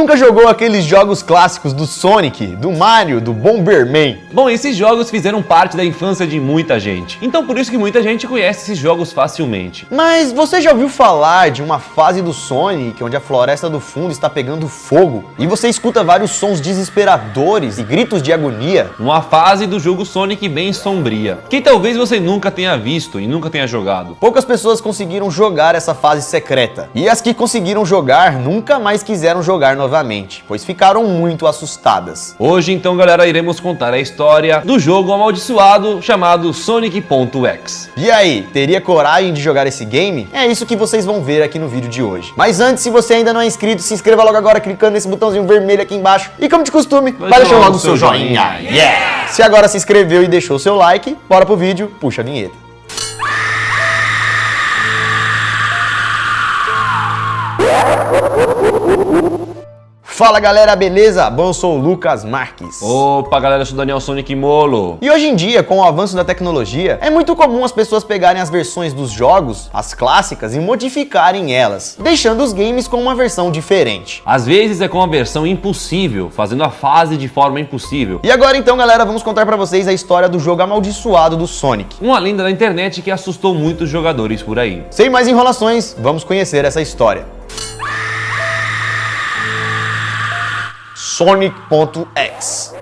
nunca jogou aqueles jogos clássicos do Sonic, do Mario, do Bomberman? Bom, esses jogos fizeram parte da infância de muita gente, então por isso que muita gente conhece esses jogos facilmente. Mas você já ouviu falar de uma fase do Sonic onde a floresta do fundo está pegando fogo e você escuta vários sons desesperadores e gritos de agonia? Uma fase do jogo Sonic bem sombria, que talvez você nunca tenha visto e nunca tenha jogado. Poucas pessoas conseguiram jogar essa fase secreta, e as que conseguiram jogar nunca mais quiseram jogar novamente, pois ficaram muito assustadas. Hoje então, galera, iremos contar a história do jogo amaldiçoado chamado Sonic.exe. E aí, teria coragem de jogar esse game? É isso que vocês vão ver aqui no vídeo de hoje. Mas antes, se você ainda não é inscrito, se inscreva logo agora clicando nesse botãozinho vermelho aqui embaixo. E como de costume, vai deixar logo o seu joinha. Yeah! Se agora se inscreveu e deixou o seu like, bora pro vídeo, puxa a vinheta. Fala galera, beleza? Bom, eu sou o Lucas Marques. Opa galera, eu sou o Daniel Sonic Molo. E hoje em dia, com o avanço da tecnologia, é muito comum as pessoas pegarem as versões dos jogos, as clássicas, e modificarem elas, deixando os games com uma versão diferente. Às vezes é com a versão impossível, fazendo a fase de forma impossível. E agora então galera, vamos contar pra vocês a história do jogo amaldiçoado do Sonic. Uma lenda da internet que assustou muitos jogadores por aí. Sem mais enrolações, vamos conhecer essa história. Sonic.exe.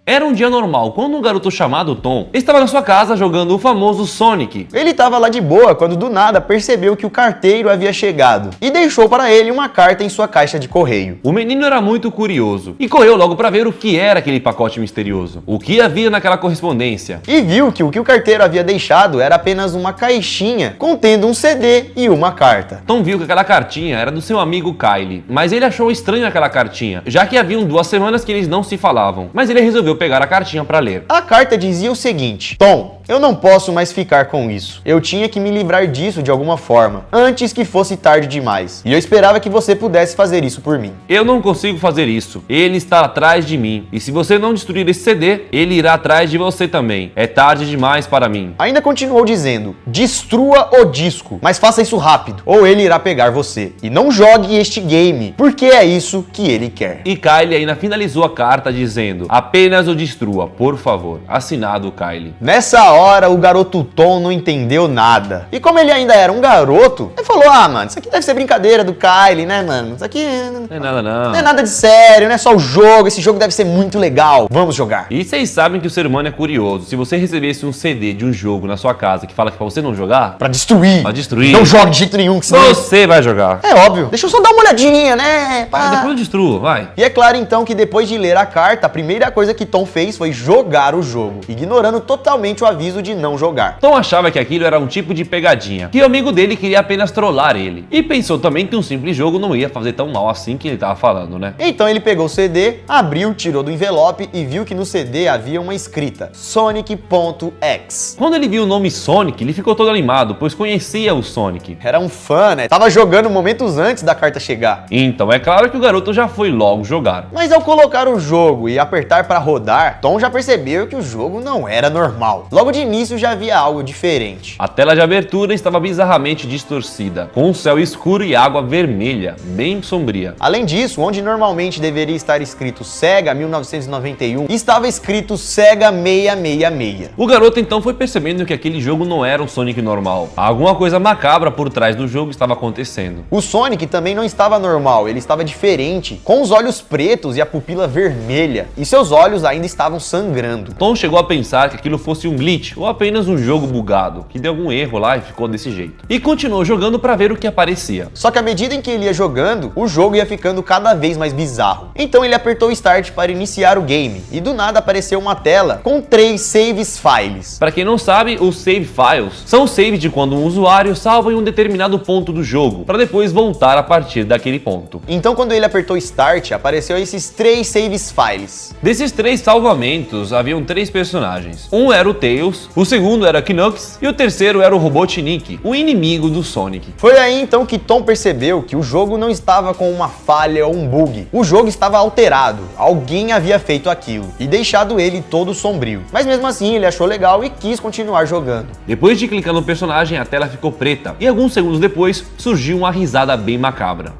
Era um dia normal, quando um garoto chamado Tom estava na sua casa jogando o famoso Sonic. Ele estava lá de boa quando do nada percebeu que o carteiro havia chegado e deixou para ele uma carta em sua caixa de correio. O menino era muito curioso e correu logo para ver o que era aquele pacote misterioso, o que havia naquela correspondência. E viu que o carteiro havia deixado era apenas uma caixinha contendo um CD e uma carta. Tom viu que aquela cartinha era do seu amigo Kyle, mas ele achou estranho aquela cartinha, já que haviam 2 semanas que eles não se falavam, mas ele resolveu pegar a cartinha para ler. A carta dizia o seguinte: Tom, eu não posso mais ficar com isso. Eu tinha que me livrar disso de alguma forma, antes que fosse tarde demais. E eu esperava que você pudesse fazer isso por mim. Eu não consigo fazer isso. Ele está atrás de mim. E se você não destruir esse CD, ele irá atrás de você também. É tarde demais para mim. Ainda continuou dizendo: destrua o disco, mas faça isso rápido, ou ele irá pegar você. E não jogue este game, porque é isso que ele quer. E Kyle ainda finalizou a carta dizendo: apenas o destrua, por favor. Assinado, Kyle. Nessa hora, o garoto Tom não entendeu nada. E como ele ainda era um garoto, ele falou: ah, mano, isso aqui deve ser brincadeira do Kyle, né, mano? Isso aqui não é nada não. Não é nada de sério, não é só o jogo. Esse jogo deve ser muito legal. Vamos jogar. E vocês sabem que o ser humano é curioso. Se você recebesse um CD de um jogo na sua casa que fala que pra você não jogar... Pra destruir. Pra destruir. Não jogue de jeito nenhum, que senão... Você vai jogar. É óbvio. Deixa eu só dar uma olhadinha, né? Depois eu destruo, vai. E é claro então que depois de ler a carta, a primeira coisa que Tom fez foi jogar o jogo, ignorando totalmente o aviso de não jogar. Tom achava que aquilo era um tipo de pegadinha, que o amigo dele queria apenas trollar ele. E pensou também que um simples jogo não ia fazer tão mal assim que ele tava falando, né? Então ele pegou o CD, abriu, tirou do envelope e viu que no CD havia uma escrita: Sonic.exe. Quando ele viu o nome Sonic, ele ficou todo animado, pois conhecia o Sonic. Era um fã, né? Tava jogando momentos antes da carta chegar. Então é claro que o garoto já foi logo jogar. Mas ao colocar o jogo e apertar para rodar, Tom já percebeu que o jogo não era normal. Logo de início já havia algo diferente. A tela de abertura estava bizarramente distorcida, com um céu escuro e água vermelha, bem sombria. Além disso, onde normalmente deveria estar escrito Sega 1991, estava escrito Sega 666. O garoto então foi percebendo que aquele jogo não era um Sonic normal. Alguma coisa macabra por trás do jogo estava acontecendo. O Sonic também não estava normal, ele estava diferente, com os olhos pretos e a pupila vermelha, e seus olhos ainda estavam sangrando. Tom chegou a pensar que aquilo fosse um glitch ou apenas um jogo bugado, que deu algum erro lá e ficou desse jeito. E continuou jogando para ver o que aparecia. Só que à medida em que ele ia jogando, o jogo ia ficando cada vez mais bizarro. Então ele apertou Start para iniciar o game, e do nada apareceu uma tela com 3 saves files. Para quem não sabe, os save files são saves de quando um usuário salva em um determinado ponto do jogo, para depois voltar a partir daquele ponto. Então quando ele apertou Start, apareceu esses 3 saves files. Desses 3 naqueles salvamentos haviam 3 personagens. Um era o Tails, o segundo era Knuckles e o terceiro era o Robotnik, o inimigo do Sonic. Foi aí então que Tom percebeu que o jogo não estava com uma falha ou um bug. O jogo estava alterado, alguém havia feito aquilo e deixado ele todo sombrio. Mas mesmo assim ele achou legal e quis continuar jogando. Depois de clicar no personagem, a tela ficou preta e alguns segundos depois surgiu uma risada bem macabra.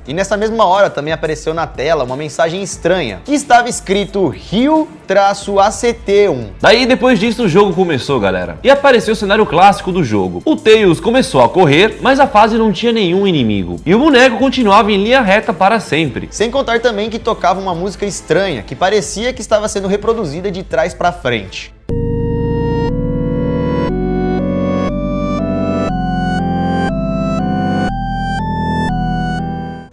E nessa mesma hora também apareceu na tela uma mensagem estranha, que estava escrito Rio-ACT1. Daí depois disso o jogo começou, galera. E apareceu o cenário clássico do jogo. O Tails começou a correr, mas a fase não tinha nenhum inimigo. E o boneco continuava em linha reta para sempre. Sem contar também que tocava uma música estranha, que parecia que estava sendo reproduzida de trás para frente.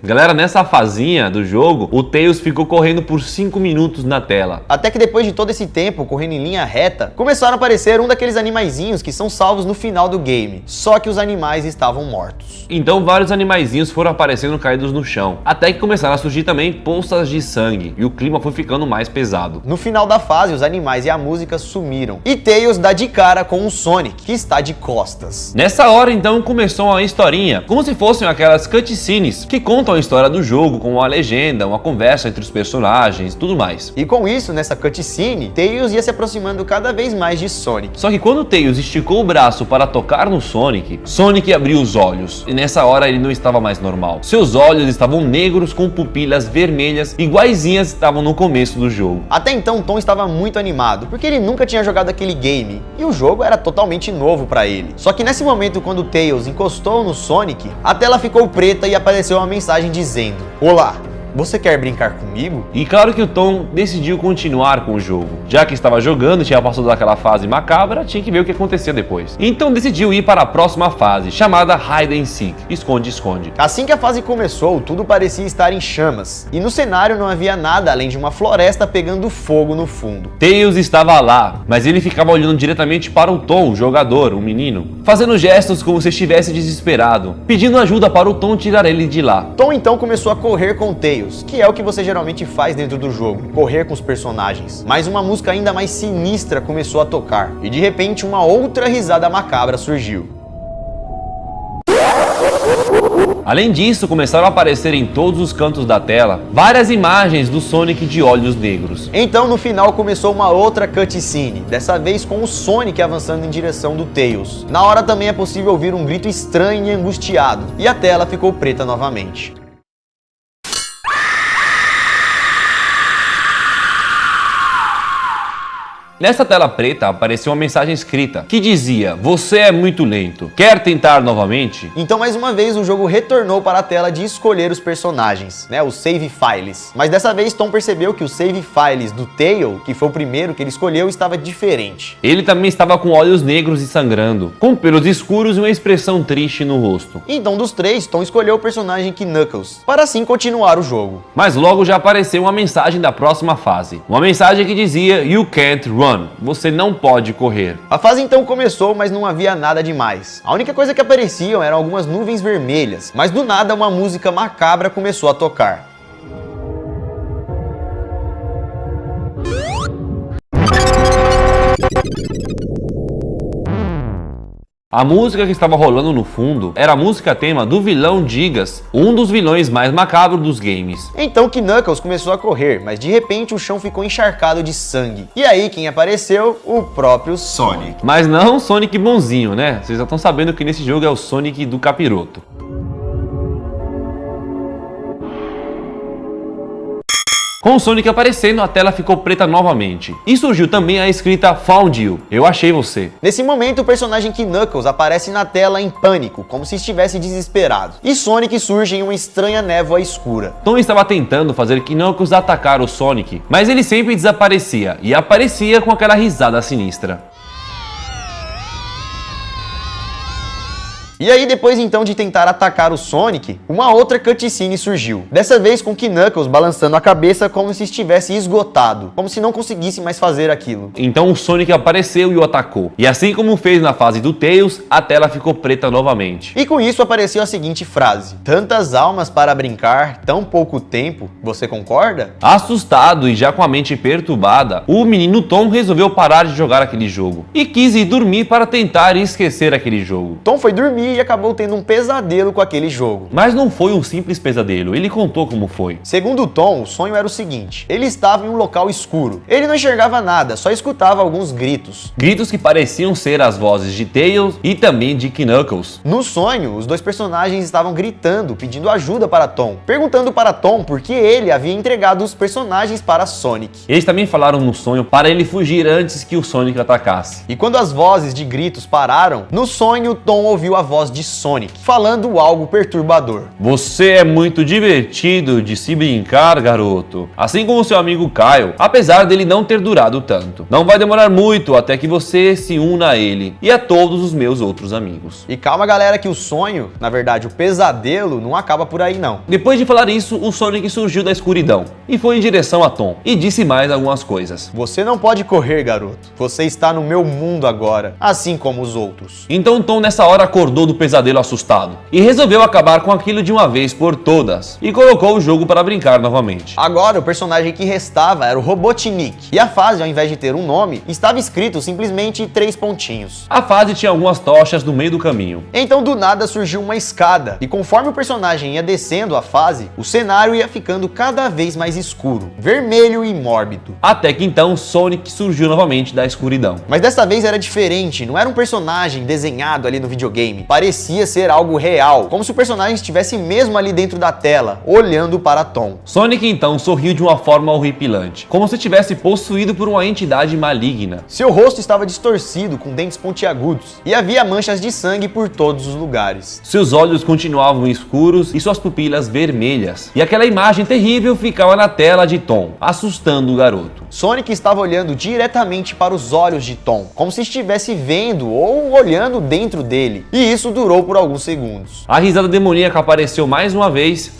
Galera, nessa fazinha do jogo, o Tails ficou correndo por 5 minutos na tela. Até que depois de todo esse tempo correndo em linha reta, começaram a aparecer um daqueles animaizinhos que são salvos no final do game. Só que os animais estavam mortos. Então vários animaizinhos foram aparecendo caídos no chão. Até que começaram a surgir também poças de sangue. E o clima foi ficando mais pesado. No final da fase, os animais e a música sumiram. E Tails dá de cara com o Sonic, que está de costas. Nessa hora então começou uma historinha, como se fossem aquelas cutscenes que contam a história do jogo, com uma legenda, uma conversa entre os personagens e tudo mais. E com isso, nessa cutscene, Tails ia se aproximando cada vez mais de Sonic. Só que quando o Tails esticou o braço para tocar no Sonic, Sonic abriu os olhos. E nessa hora ele não estava mais normal. Seus olhos estavam negros com pupilas vermelhas, iguaizinhas estavam no começo do jogo. Até então Tom estava muito animado, porque ele nunca tinha jogado aquele game, e o jogo era totalmente novo para ele. Só que nesse momento, quando o Tails encostou no Sonic, a tela ficou preta e apareceu uma mensagem dizendo: "Olá, você quer brincar comigo?" E claro que o Tom decidiu continuar com o jogo. Já que estava jogando e tinha passado daquela fase macabra, tinha que ver o que acontecia depois. Então decidiu ir para a próxima fase, chamada Hide and Seek, esconde-esconde. Assim que a fase começou, tudo parecia estar em chamas, e no cenário não havia nada além de uma floresta pegando fogo no fundo. Tails estava lá, mas ele ficava olhando diretamente para o Tom, o jogador, o menino, fazendo gestos como se estivesse desesperado, pedindo ajuda para o Tom tirar ele de lá. Tom então começou a correr com Tails, que é o que você geralmente faz dentro do jogo, correr com os personagens. Mas uma música ainda mais sinistra começou a tocar, e de repente uma outra risada macabra surgiu. Além disso, começaram a aparecer em todos os cantos da tela várias imagens do Sonic de olhos negros. Então no final começou uma outra cutscene, dessa vez com o Sonic avançando em direção do Tails. Na hora também é possível ouvir um grito estranho e angustiado, e a tela ficou preta novamente. Nessa tela preta apareceu uma mensagem escrita que dizia: "Você é muito lento. Quer tentar novamente?" Então mais uma vez o jogo retornou para a tela de escolher os personagens, os save files. Mas dessa vez Tom percebeu que os save files do Tails, que foi o primeiro que ele escolheu, estava diferente. Ele também estava com olhos negros e sangrando, com pelos escuros e uma expressão triste no rosto. Então dos três, Tom escolheu o personagem Knuckles, para assim continuar o jogo. Mas logo já apareceu uma mensagem da próxima fase. Uma mensagem que dizia: "You can't run. Você não pode correr." A fase então começou, mas não havia nada demais. A única coisa que apareciam eram algumas nuvens vermelhas, mas do nada uma música macabra começou a tocar. A música que estava rolando no fundo era a música tema do vilão Gigas, um dos vilões mais macabros dos games. Então Knuckles começou a correr, mas de repente o chão ficou encharcado de sangue. E aí quem apareceu? O próprio Sonic. Mas não o Sonic bonzinho, né? Vocês já estão sabendo que nesse jogo é o Sonic do capiroto. Com o Sonic aparecendo, a tela ficou preta novamente. E surgiu também a escrita "Found you", eu achei você. Nesse momento, o personagem Knuckles aparece na tela em pânico, como se estivesse desesperado. E Sonic surge em uma estranha névoa escura. Tom estava tentando fazer Knuckles atacar o Sonic, mas ele sempre desaparecia, e aparecia com aquela risada sinistra. E aí, depois então de tentar atacar o Sonic, uma outra cutscene surgiu. Dessa vez com Knuckles balançando a cabeça como se estivesse esgotado, como se não conseguisse mais fazer aquilo. Então o Sonic apareceu e o atacou. E assim como fez na fase do Tails, a tela ficou preta novamente. E com isso apareceu a seguinte frase: tantas almas para brincar, tão pouco tempo, você concorda? Assustado e já com a mente perturbada, o menino Tom resolveu parar de jogar aquele jogo e quis ir dormir para tentar esquecer aquele jogo. Tom foi dormir e acabou tendo um pesadelo com aquele jogo. Mas não foi um simples pesadelo, ele contou como foi. Segundo Tom, o sonho era o seguinte: ele estava em um local escuro. Ele não enxergava nada, só escutava alguns gritos. Gritos que pareciam ser as vozes de Tails e também de Knuckles. No sonho, os dois personagens estavam gritando, pedindo ajuda para Tom, perguntando para Tom por que ele havia entregado os personagens para Sonic. Eles também falaram no sonho para ele fugir antes que o Sonic atacasse. E quando as vozes de gritos pararam, no sonho Tom ouviu a voz de Sonic, falando algo perturbador. Você é muito divertido de se brincar, garoto. Assim como seu amigo Kyle, apesar dele não ter durado tanto. Não vai demorar muito até que você se una a ele e a todos os meus outros amigos. E calma, galera, que o sonho, na verdade o pesadelo, não acaba por aí não. Depois de falar isso, o Sonic surgiu da escuridão e foi em direção a Tom e disse mais algumas coisas. Você não pode correr, garoto. Você está no meu mundo agora, assim como os outros. Então Tom nessa hora acordou do pesadelo assustado e resolveu acabar com aquilo de uma vez por todas e colocou o jogo para brincar novamente. Agora o personagem que restava era o Robotnik e a fase, ao invés de ter um nome, estava escrito simplesmente 3 pontinhos. A fase tinha algumas tochas no meio do caminho. Então do nada surgiu uma escada e conforme o personagem ia descendo a fase, o cenário ia ficando cada vez mais escuro, vermelho e mórbido. Até que então Sonic surgiu novamente da escuridão. Mas dessa vez era diferente, não era um personagem desenhado ali no videogame, parecia ser algo real, como se o personagem estivesse mesmo ali dentro da tela, olhando para Tom. Sonic então sorriu de uma forma horripilante, como se tivesse possuído por uma entidade maligna. Seu rosto estava distorcido, com dentes pontiagudos, e havia manchas de sangue por todos os lugares. Seus olhos continuavam escuros e suas pupilas vermelhas, e aquela imagem terrível ficava na tela de Tom, assustando o garoto. Sonic estava olhando diretamente para os olhos de Tom, como se estivesse vendo ou olhando dentro dele, e isso durou por alguns segundos. A risada demoníaca apareceu mais uma vez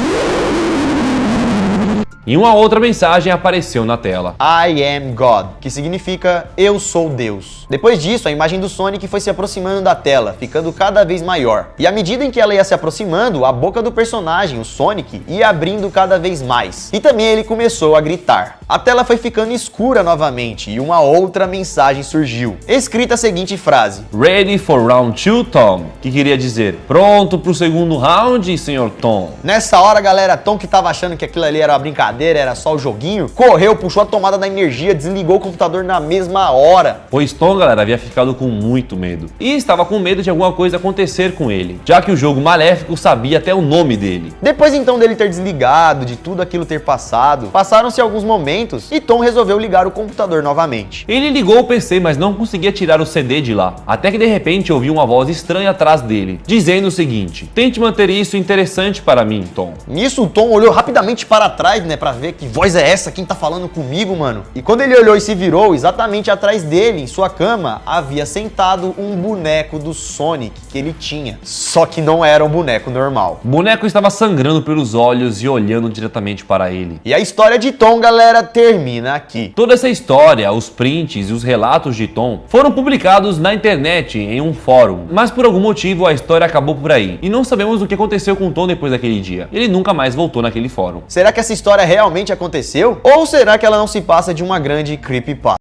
e uma outra mensagem apareceu na tela. I am God, que significa eu sou Deus. Depois disso, a imagem do Sonic foi se aproximando da tela, ficando cada vez maior. E à medida em que ela ia se aproximando, a boca do personagem, o Sonic, ia abrindo cada vez mais. E também ele começou a gritar. A tela foi ficando escura novamente e uma outra mensagem surgiu. Escrita a seguinte frase: Ready for round 2, Tom? Que queria dizer, pronto pro segundo round, senhor Tom? Nessa hora, galera, Tom, que tava achando que aquilo ali era uma brincadeira, era só o joguinho, correu, puxou a tomada da energia, desligou o computador na mesma hora. Pois Tom, galera, havia ficado com muito medo. E estava com medo de alguma coisa acontecer com ele, já que o jogo maléfico sabia até o nome dele. Depois então dele ter desligado, de tudo aquilo ter passado, passaram-se alguns momentos e Tom resolveu ligar o computador novamente. Ele ligou o PC, mas não conseguia tirar o CD de lá, até que de repente ouviu uma voz estranha atrás dele, dizendo o seguinte: tente manter isso interessante para mim, Tom. Nisso o Tom olhou rapidamente para trás, né, pra ver que voz é essa, quem tá falando comigo, mano? E quando ele olhou e se virou, exatamente atrás dele, em sua cama, havia sentado um boneco do Sonic que ele tinha. Só que não era um boneco normal. O boneco estava sangrando pelos olhos e olhando diretamente para ele. E a história de Tom, galera, termina aqui. Toda essa história, os prints e os relatos de Tom foram publicados na internet em um fórum, mas por algum motivo a história acabou por aí e não sabemos o que aconteceu com Tom depois daquele dia. Ele nunca mais voltou naquele fórum. Será que essa história realmente aconteceu? Ou será que ela não se passa de uma grande creepypasta?